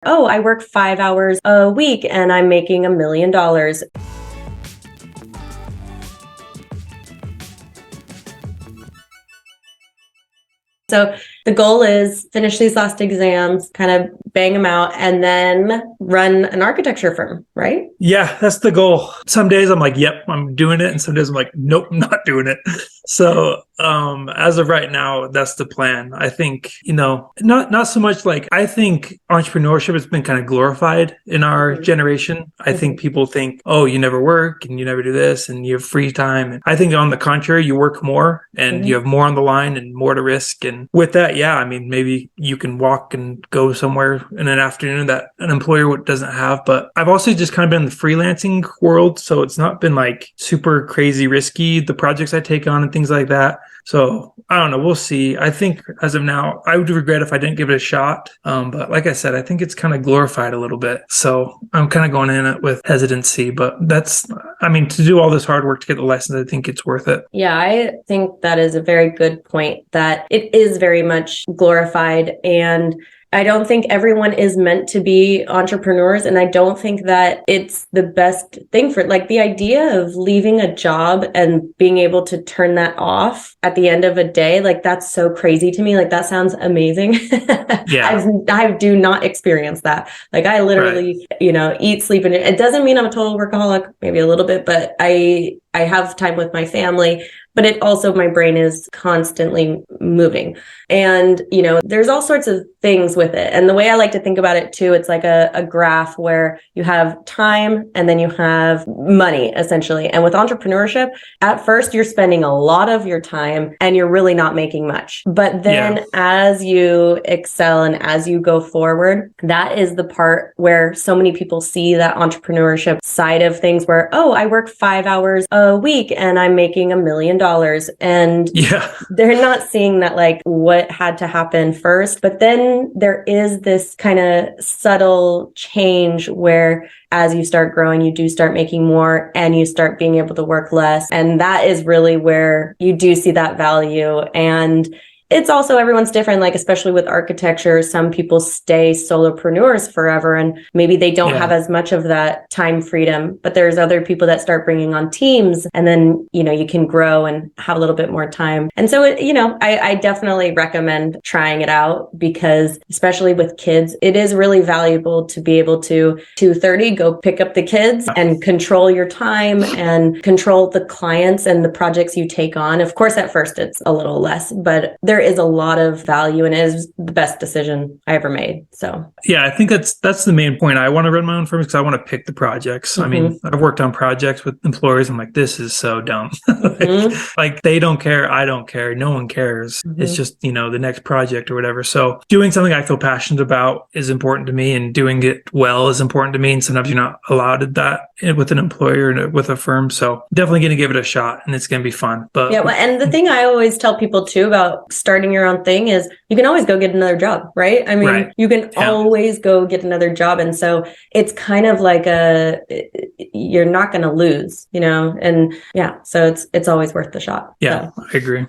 oh, I work 5 hours a week and I'm making $1 million. So the goal is finish these last exams, kind of bang them out, and then run an architecture firm, right? Yeah, that's the goal. Some days I'm like, yep, I'm doing it. And some days I'm like, nope, I'm not doing it. So as of right now, that's the plan. I think, not so much like, I think entrepreneurship has been kind of glorified in our generation. I think people think, oh, you never work and you never do this and you have free time. And I think on the contrary, you work more and you have more on the line and more to risk. And with that, yeah, I mean, maybe you can walk and go somewhere in an afternoon that an employer doesn't have. But I've also just kind of been in the freelancing world. So it's not been like super crazy risky, the projects I take on and things like that. So I don't know. We'll see. I think as of now, I would regret if I didn't give it a shot. But like I said, I think it's kind of glorified a little bit. So I'm kind of going in it with hesitancy. But to do all this hard work to get the license, I think it's worth it. Yeah, I think that is a very good point, that it is very much glorified. And I don't think everyone is meant to be entrepreneurs. And I don't think that it's the best thing for, like, the idea of leaving a job and being able to turn that off at the end of a day. Like, that's so crazy to me. Like, that sounds amazing. Yeah. I do not experience that. Like, I literally, eat, sleep, and it doesn't mean I'm a total workaholic, maybe a little bit, but I have time with my family. But it also, my brain is constantly moving. And, there's all sorts of things with it. And the way I like to think about it too, it's like a graph where you have time and then you have money, essentially. And with entrepreneurship, at first you're spending a lot of your time and you're really not making much. But then as you excel and as you go forward, that is the part where so many people see that entrepreneurship side of things where, oh, I work 5 hours a week and I'm making $1 million. And they're not seeing that, like, what had to happen first. But then there is this kind of subtle change where as you start growing, you do start making more and you start being able to work less. And that is really where you do see that value. And it's also, everyone's different, like, especially with architecture, some people stay solopreneurs forever and maybe they don't have as much of that time freedom, but there's other people that start bringing on teams and then, you can grow and have a little bit more time. And so, I definitely recommend trying it out because especially with kids, it is really valuable to be able to 2:30 go pick up the kids and control your time and control the clients and the projects you take on. Of course, at first it's a little less, but there is a lot of value and it is the best decision I ever made. So yeah, I think that's the main point. I want to run my own firm because I want to pick the projects. I mean, I've worked on projects with employers. I'm like, this is so dumb. like they don't care. I don't care. No one cares. It's just, the next project or whatever. So doing something I feel passionate about is important to me, and doing it well is important to me. And sometimes you're not allowed that with an employer and with a firm. So definitely going to give it a shot and it's going to be fun. But yeah. Well, and the thing I always tell people too about starting your own thing is you can always go get another job, right? I mean, you can always go get another job. And so it's kind of like you're not going to lose, and so it's always worth the shot. Yeah, so. I agree.